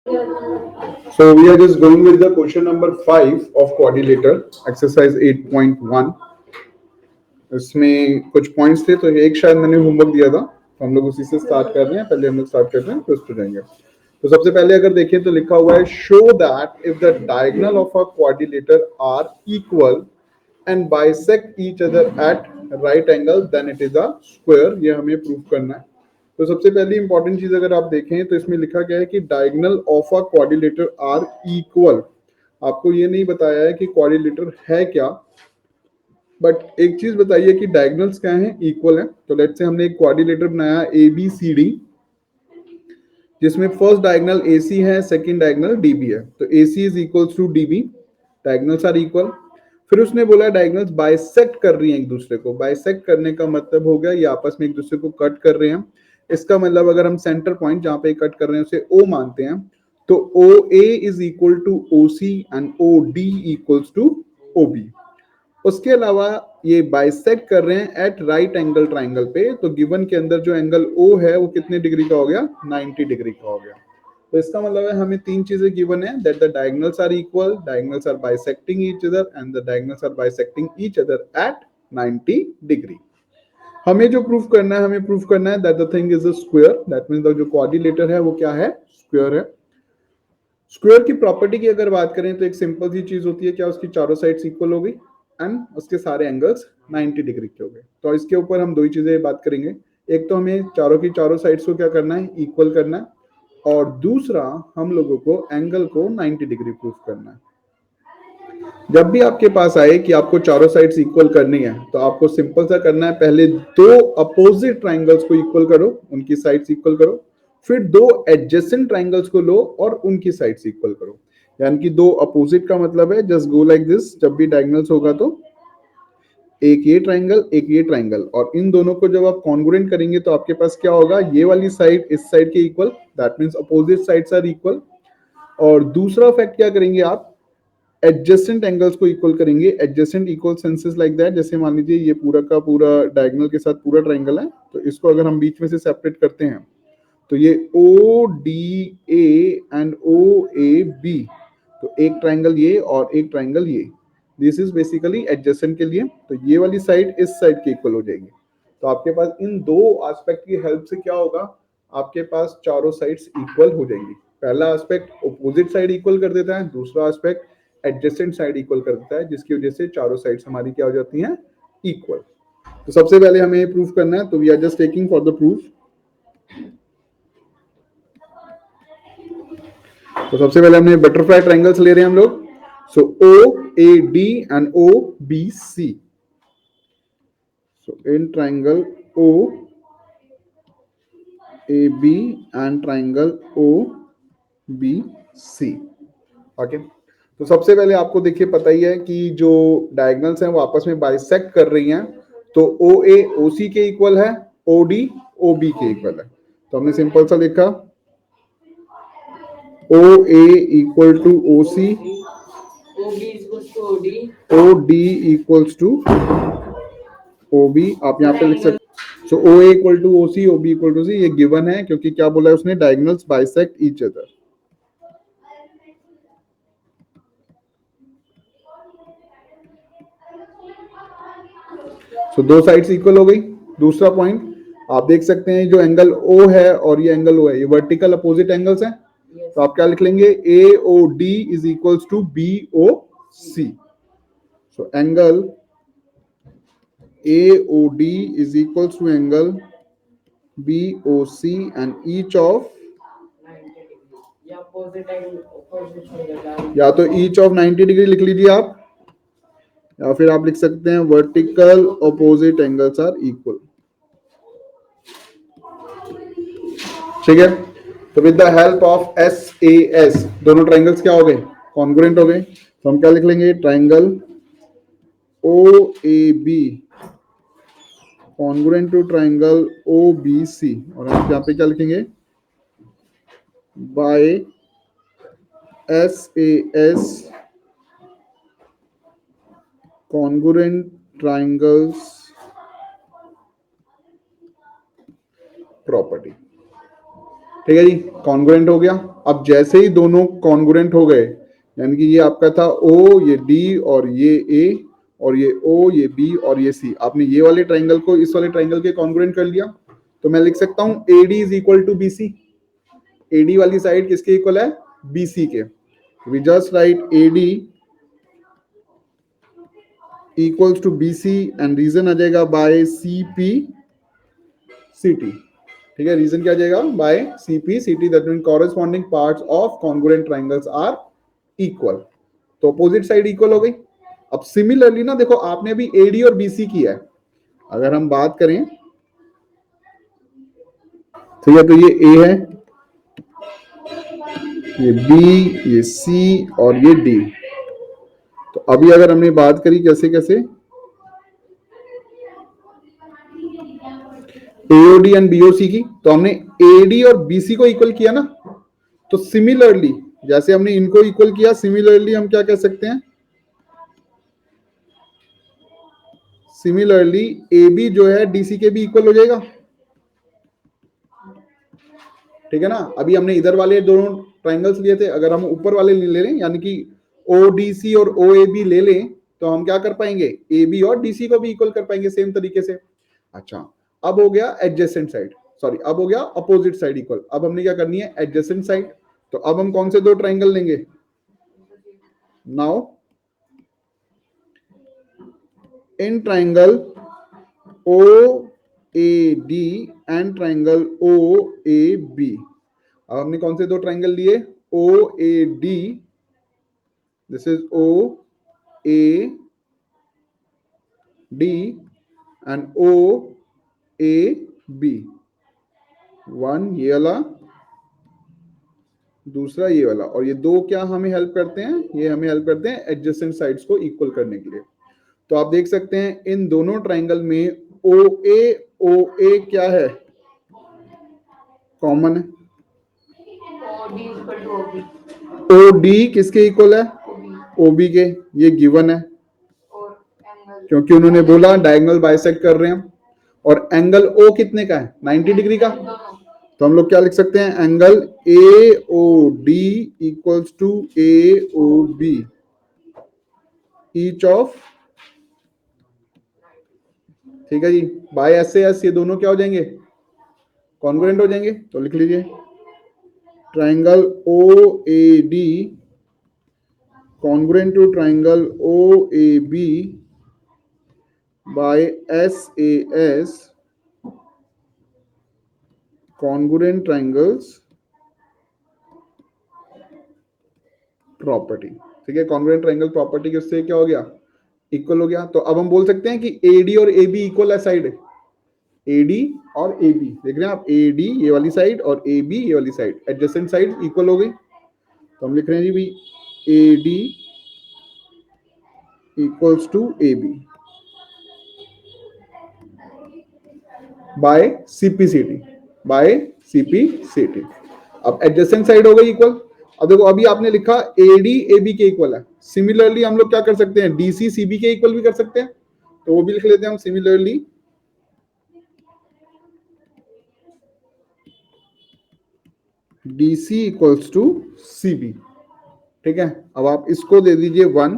So we are just going with the question number 5 of quadrilateral exercise 8.1. इसमें कुछ points थे, तो एक शायद मैंने होमवर्क दिया था, तो हम लोग उसी से स्टार्ट कर रहे हैं। पहले हम लोग स्टार्ट कर रहे हैं, फिर हो जाएंगे। तो सबसे पहले अगर देखें तो लिखा हुआ है show that if the diagonal of a quadrilateral are equal and bisect each other at right angle then it is a square. ये हमें प्रूव करना है। तो सबसे पहली इंपॉर्टेंट चीज अगर आप देखें तो इसमें लिखा गया है कि diagonal of a quadrilateral are equal. आपको ये नहीं बताया है कि क्वाड्रिलेटर है क्या, बट एक चीज बताइए कि डायगोनल्स क्या हैं, इक्वल हैं। तो लेट्स से हमने एक क्वाड्रिलेटर बनाया ए बी सी डी, जिसमें फर्स्ट डायगोनल ए सी है, सेकंड डायगोनल डी बी है। तो A C is equals to D B, diagonals are equal. फिर उसने बोला डायगोनल्स बाइसेक्ट कर रही हैं एक दूसरे को। बाइसेक्ट करने का मतलब हो गया ये आपस में एक दूसरे को कट कर रहे हैं। इसका मतलब अगर हम सेंटर पॉइंट जहां पे कट कर रहे हैं उसे ओ मानते हैं, तो O A is equal to O C and O D equals to O B. उसके अलावा ये बाइसेक्ट कर रहे हैं एट राइट एंगल ट्राइंगल पे, तो गिवन के अंदर जो एंगल ओ है वो कितने डिग्री का हो गया, 90 डिग्री का हो गया। तो इसका मतलब है हमें तीन चीजें गिवन है, that the diagonals are equal, diagonals are bisecting each other and the diagonals are bisecting each other at 90 degree. हमें जो प्रूफ करना है, हमें प्रूफ करना है that the thing is a square. That means जो क्वाड्रिलेटर है वो क्या है, स्क्वायर है। स्क्वायर की प्रॉपर्टी की अगर बात करें तो एक सिंपल सी चीज होती है, क्या उसकी चारों साइड्स इक्वल हो गई एंड उसके सारे एंगल्स 90 डिग्री के हो गए। तो इसके ऊपर हम दो ही चीजें बात करेंगे। एक तो हमें चारों की चारों साइड्स को क्या करना है, इक्वल करना है, और दूसरा हम लोगों को एंगल को 90 डिग्री प्रूफ करना है। जब भी आपके पास आए कि आपको चारों साइड्स इक्वल करनी है, तो आपको सिंपल सा करना है, पहले दो अपोजिट ट्राइंगल्स को इक्वल करो, उनकी साइड्स इक्वल करो। फिर दो एडजेसेंट ट्राइंगल्स को लो और उनकी साइड्स इक्वल करो। यानी कि दो अपोजिट का मतलब है जस्ट गो लाइक दिस। जब भी डायगोनल्स होगा तो एक ये ट्राइंगल एक ये ट्राइंगल, और इन दोनों को जब आप कॉन्ग्रुएंट करेंगे तो आपके पास क्या होगा, ये वाली साइड इस साइड के equal, that means opposite sides are equal. और दूसरा फैक्ट क्या करेंगे आप, एडजेसेंट एंगल्स को इक्वल करेंगे। Adjacent equal senses like that, जैसे मान लीजिए ये पूरा का पूरा डायगोनल के साथ पूरा ट्राइंगल है, तो इसको अगर हम बीच में से सेपरेट करते हैं तो ये O D A and O A B, तो एक ट्राइंगल ये और एक ट्राइंगल ये, दिस इज बेसिकली एडजेसेंट के लिए। तो ये वाली साइड इस साइड के इक्वल हो जाएगी। तो आपके पास इन दो एस्पेक्ट की हेल्प से क्या होगा, आपके पास चारों साइड्स इक्वल हो जाएंगी। पहला एस्पेक्ट अपोजिट साइड इक्वल कर देता है, दूसरा एस्पेक्ट एडजेसेंट साइड इक्वल कर देता है, जिसकी वजह से चारों साइड्स हमारी क्या हो जाती हैं, इक्वल। तो सबसे पहले हमें प्रूफ करना है, तो we are just taking for the proof. तो सबसे पहले हमने बटरफ्लाई ट्राइंगल्स ले रहे हैं हम लोग। So O A D and O B C. So in triangle O A B and triangle O B C. Okay, तो सबसे पहले आपको देखिए पता ही है कि जो डायगोनल्स हैं वो आपस में बाइसेक्ट कर रही हैं। तो ओ ए ओ सी के इक्वल है, ओ डी ओ बी के इक्वल है। तो हमने सिंपल सा लिखा O A equal to O C, O D equals to O B. आप यहाँ पे लिख सकते। So O A equal to O C, O B equal to C, ये गिवन है क्योंकि क्या बोला है उसने, diagonals bisect each other. So दो साइड्स इक्वल हो गई। दूसरा पॉइंट आप देख सकते हैं, जो एंगल ओ है और ये एंगल ओ है, ये वर्टिकल अपोजिट एंगल्स हैं। तो आप क्या लिख लेंगे, A O D is equals to B O C. So angle A O D is equals to angle B O C and each of, या तो ईच ऑफ 90 डिग्री लिख लीजिए आप, या फिर आप लिख सकते हैं vertical opposite angles are equal. ठीक है, तो with the help of S A S दोनों ट्राइंगल्स क्या हो गए, कॉन्ग्रुएंट हो गए। तो हम क्या लिख लेंगे, triangle O A B congruent to triangle O B C, और हम यहाँ पे क्या लिखेंगे, by S A S congruent triangles property। ठीक है जी, कॉन्ग्रुएंट हो गया। अब जैसे ही दोनों कॉन्ग्रुएंट हो गए, यानी कि ये आपका था ओ, ये डी और ये ए, और ये ओ, ये बी और ये सी, आपने ये वाले ट्राइंगल को इस वाले ट्राइंगल के कॉन्ग्रुएंट कर लिया, तो मैं लिख सकता हूं AD is equal to BC। AD वाली साइड किसके इक्वल है? BC के। We just write AD equals to BC and reason आ जाएगा बाय CP/CT। ठीक है, रीजन क्या आ जाएगा? By CP/CT, that mean corresponding parts of congruent triangles are equal. तो अपोजिट साइड इक्वल हो गई। अब सिमिलरली ना देखो, आपने अभी AD और BC किया है, अगर हम बात करें, ठीक है, तो ये A है, ये B, ये C और ये D। तो अभी अगर हमने बात करी कैसे कैसे AOD एंड BOC की, तो हमने AD और BC को इक्वल किया ना, तो सिमिलरली जैसे हमने इनको इक्वल किया, सिमिलरली हम क्या कह सकते हैं? सिमिलरली AB जो है DC के भी इक्वल हो जाएगा। ठीक है ना, अभी हमने इधर वाले दोनों ट्राइंगल्स लिए थे, अगर हम ऊपर वाले ले लें, यानी कि ODC और OAB ले लें, तो हम क्या कर पाएंगे? AB और DC को भी इक्वल कर पाएंगे सेम तरीके से। अच्छा, अब हो गया एडजेसेंट साइड, सॉरी, अब हो गया अपोजिट साइड इक्वल। अब हमने क्या करनी है? Adjacent side. तो अब हम कौन से दो ट्राइंगल लेंगे? Now in triangle OAD and triangle OAB, अब हमने कौन से दो ट्राइंगल लिए? OAD, this is OAD and OAB। One ये वाला, दूसरा ये वाला, और ये दो क्या हमें हेल्प करते हैं? ये हमें हेल्प करते हैं एडजेसेंट साइड्स को इक्वल करने के लिए। तो आप देख सकते हैं इन दोनों ट्राइंगल में OA क्या है? कॉमन है। OD किसके इक्वल है? OB के। ये गिवन है क्योंकि उन्होंने बोला डायगोनल बाइसेक्ट कर रहे हैं। और एंगल O कितने का है? 90 डिग्री का। तो हम लोग क्या लिख सकते हैं? Angle AOD equals to AOB each of, ठीक है जी, बाय SAS ये दोनों क्या हो जाएंगे? कॉन्ग्रुएंट हो जाएंगे। तो लिख लीजिए triangle OAD congruent to triangle OAB by SAS congruent triangles property. ठीक है, कॉन्ग्रुएंट ट्राइंगल प्रॉपर्टी के उससे क्या हो गया? इक्वल हो गया। तो अब हम बोल सकते हैं कि AD और AB इक्वल है साइड। AD और AB देख रहे हैं आप, AD ये वाली साइड और AB ये वाली साइड, एडजेसेंट साइड इक्वल हो गई। तो हम लिख रहे हैं जी भाई AD equals to AB by CP/CT। अब एडजेसेंट साइड हो गई इक्वल। अब देखो, अभी आपने लिखा AD AB के इक्वल है, सिमिलरली हम लोग क्या कर सकते हैं? DC CB के इक्वल भी कर सकते हैं। तो वो भी लिख लेते हैं हम, similarly DC equals to CB। ठीक है, अब आप इसको दे दीजिए 1,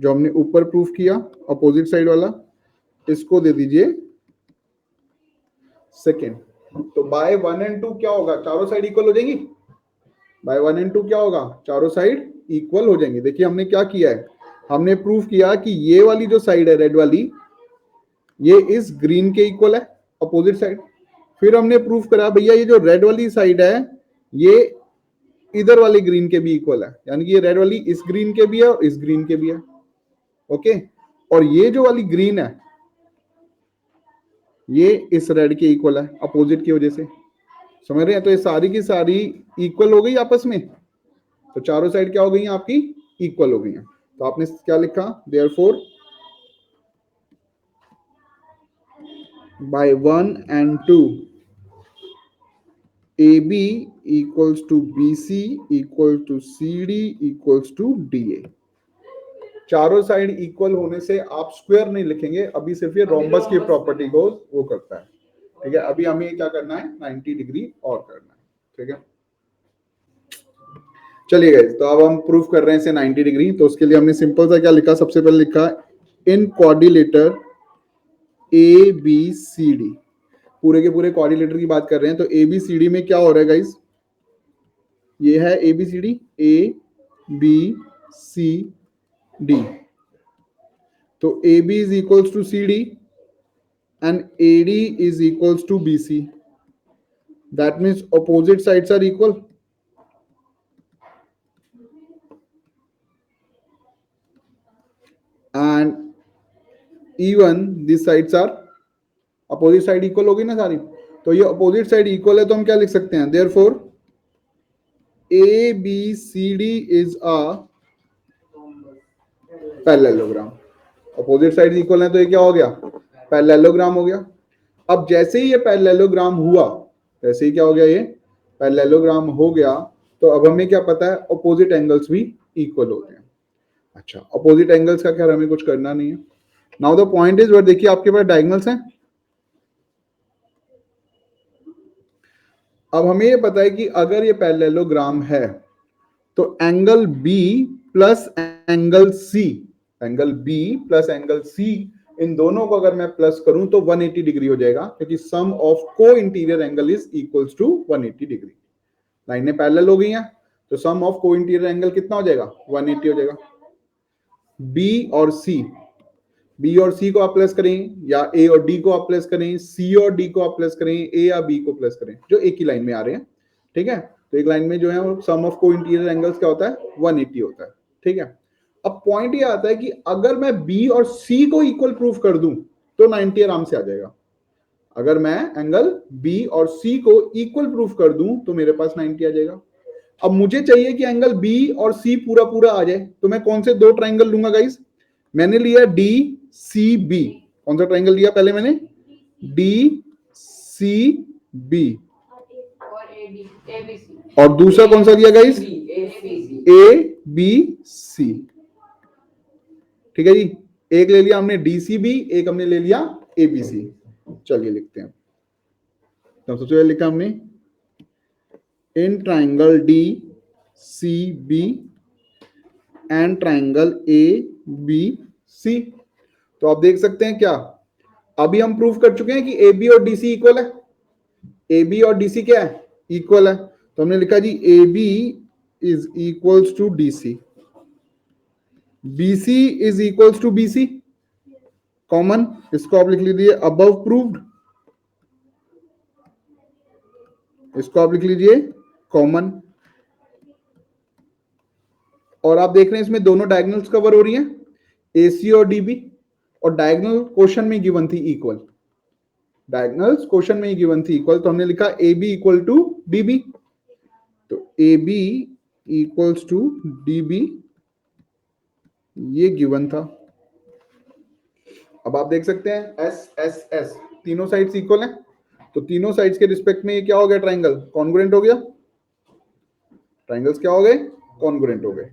जो हमने ऊपर प्रूफ किया अपोजिट साइड वाला, इसको दे दीजिए सेकेंड। तो बाय 1 एंड 2 क्या होगा? चारों साइड इक्वल हो जाएंगी। बाय 1 एंड 2 क्या होगा? चारों साइड इक्वल हो जाएंगी। देखिए हमने क्या किया है, हमने प्रूफ किया कि ये वाली जो साइड है रेड वाली, ये इस ग्रीन के इक्वल है, अपोजिट साइड। फिर हमने प्रूफ करा भैया ये जो रेड वाली साइड है, ये इधर वाली ग्रीन के भी इक्वल है, यानी कि ये रेड वाली इस ग्रीन के भी है और इस ग्रीन के भी है। ओके, और ये जो वाली ग्रीन है, ये इस रेड के इक्वल है अपोजिट की वजह से। समझ रहे हैं? तो ये सारी की सारी इक्वल हो गई आपस में। तो चारों साइड क्या हो गई हैं आपकी? इक्वल हो गई हैं। तो आपने क्या लिखा? Therefore by 1 and 2 AB equals to BC equal to CD equals to DA। चारों साइड इक्वल होने से आप स्क्वायर नहीं लिखेंगे, अभी सिर्फ ये रोम्बस की प्रॉपर्टी को वो करता है। ठीक है, अभी हमें क्या करना है? 90 डिग्री और करना है। ठीक है, चलिए गाइस, तो अब हम प्रूफ कर रहे हैं इसे 90 डिग्री। तो उसके लिए हमने सिंपल सा क्या लिखा, सबसे पहले लिखा in quadrilateral A B C D, पूरे के पूरे क्वाड्रिलेटर की बात कर रहे हैं। तो ए बी सी डी में क्या हो रहा है गाइस, ये है A B C D, A B C D. तो A B is equals to C D and A D is equals to B C. That means opposite sides are equal. And even this sides are, opposite side equal होगी ना सारी, तो ये opposite side equal है, तो हम क्या लिख सकते हैं, therefore A B C D is a parallelogram. Opposite side equal है तो ये क्या हो गया, पैरेललोग्राम हो गया। अब जैसे ही ये पैरेललोग्राम हुआ, जैसे ही क्या हो गया, ये पैरेललोग्राम हो गया, तो अब हमें क्या पता है, अपोजिट एंगल्स भी इक्वल होते हैं। अच्छा, अपोजिट एंगल्स का खैर हमें कुछ करना नहीं है। नाउ द पॉइंट इज, देखिए आपके पास डायगोनल्स हैं। अब हमें ये पता है कि अगर ये पैरेललोग्राम है तो angle B plus angle C, angle B plus angle C, इन दोनों को अगर मैं प्लस करूं तो 180 डिग्री हो जाएगा, क्योंकि sum of co-interior angle is equals to 180 degree. लाइनें पैरेलल हो गई हैं, तो sum of co-interior angle कितना हो जाएगा, 180 हो जाएगा। बी और सी, बी और सी को आप प्लस करें, या ए और डी को आप प्लस करें, सी और डी को आप प्लस करें, ए या बी को प्लस करें, जो एक ही लाइन में आ रहे हैं। ठीक है, तो एक लाइन में जो है sum of co-interior angles क्या होता है, 180 होता है। ठीक है, अब पॉइंट ये आता है कि अगर मैं बी और सी को इक्वल प्रूफ कर दूं तो 90 आराम से आ जाएगा। अगर मैं एंगल बी और सी को इक्वल प्रूफ कर दूं तो मेरे पास 90 आ जाएगा। अब मुझे चाहिए कि एंगल बी और सी पूरा पूरा आ जाए, तो मैं कौन से दो ट्राइंगल लूंगा गाइस, मैंने लिया डी सी बी। कौन सा ट्राइंगल लिया पहले मैंने, डी सी बी, और दूसरा कौन सा लिया गाइस, ए बी सी। ठीक है जी, एक ले लिया हमने डी सी बी, एक हमने ले लिया ए बी सी। चलिए लिखते हैं। तो सबसे पहले लिखा हमने in triangle D C B and triangle A B C. तो आप देख सकते हैं क्या, अभी हम प्रूफ कर चुके हैं कि ए बी और डी सी इक्वल है। ए बी और डी सी क्या है, इक्वल है। तो हमने लिखा जी A B is equals to D C, B C is equals to B C, common, इसको आप लिख लीजिए अबव प्रूव्ड, इसको आप लिख लीजिए कॉमन। और आप देख रहे हैं इसमें दोनों डायगोनल्स कवर हो रही हैं, एसी और डीबी, और डायगोनल क्वेश्चन में गिवन थी इक्वल, डायगोनल्स क्वेश्चन में ही गिवन थी इक्वल। तो हमने लिखा A B equal to D B, तो A B equals to D B, ये गिवन था। अब आप देख सकते हैं एस एस एस, तीनों साइड्स इक्वल हैं, तो तीनों साइड्स के रिस्पेक्ट में ये क्या हो गया, ट्राइंगल कॉन्ग्रुएंट हो गया। ट्राइंगल्स क्या हो गए, कॉन्ग्रुएंट हो गए।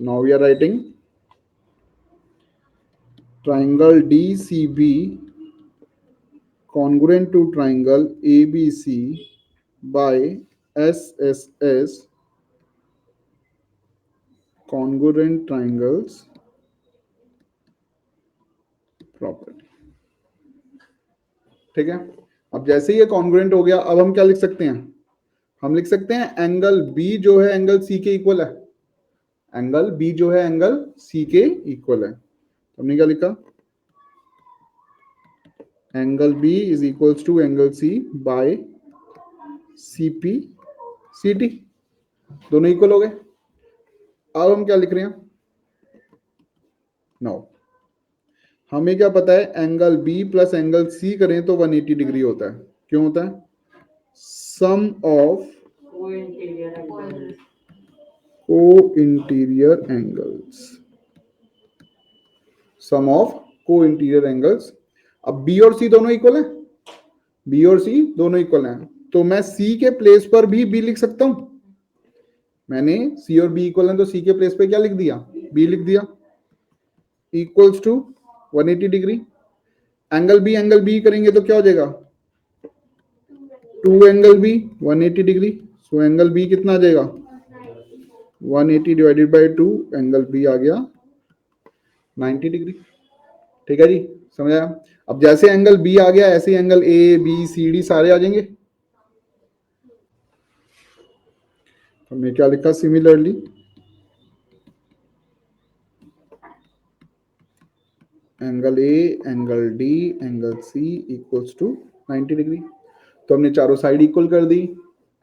So now we are writing triangle DCB congruent to triangle ABC by SSS congruent triangles property। ठीक है, अब जैसे ही ये कॉन्ग्रुएंट हो गया, अब हम क्या लिख सकते हैं, हम लिख सकते हैं एंगल बी जो है एंगल सी के इक्वल है, एंगल बी जो है एंगल सी के इक्वल है। तो हमने क्या लिखा, angle B is equals to angle C by C P C T, दोनों इक्वल हो गए। अब हम क्या लिख रहे हैं, नो, हमें क्या पता है, angle B plus angle C करें तो 180 डिग्री होता है। क्यों होता है, sum of co-interior angles, sum of co-interior angles. अब बी और सी दोनों इक्वल हैं, बी और सी दोनों इक्वल हैं, तो मैं सी के प्लेस पर भी बी लिख सकता हूं। मैंने सी और बी इक्वल हैं, तो सी के प्लेस पे क्या लिख दिया, बी लिख दिया, equals to 180 degree. Angle B करेंगे तो क्या हो जाएगा, 2 angle B 180 degree. So angle B कितना आ जाएगा, 180 डिवाइडेड बाई 2, एंगल बी आ गया 90 डिग्री। ठीक है जी, समझ आया। अब जैसे एंगल बी आ गया ऐसे angle A B C D सारे आ जाएंगे। हमने क्या लिखा, similarly angle A angle D angle C equals to 90 degree. तो हमने चारों साइड इक्वल कर दी,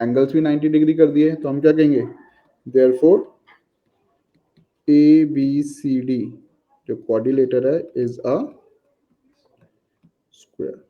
एंगल्स भी 90 डिग्री कर दिए, तो हम क्या कहेंगे, therefore A B C D जो क्वाड्रिलेटर है इज अ स्क्वायर।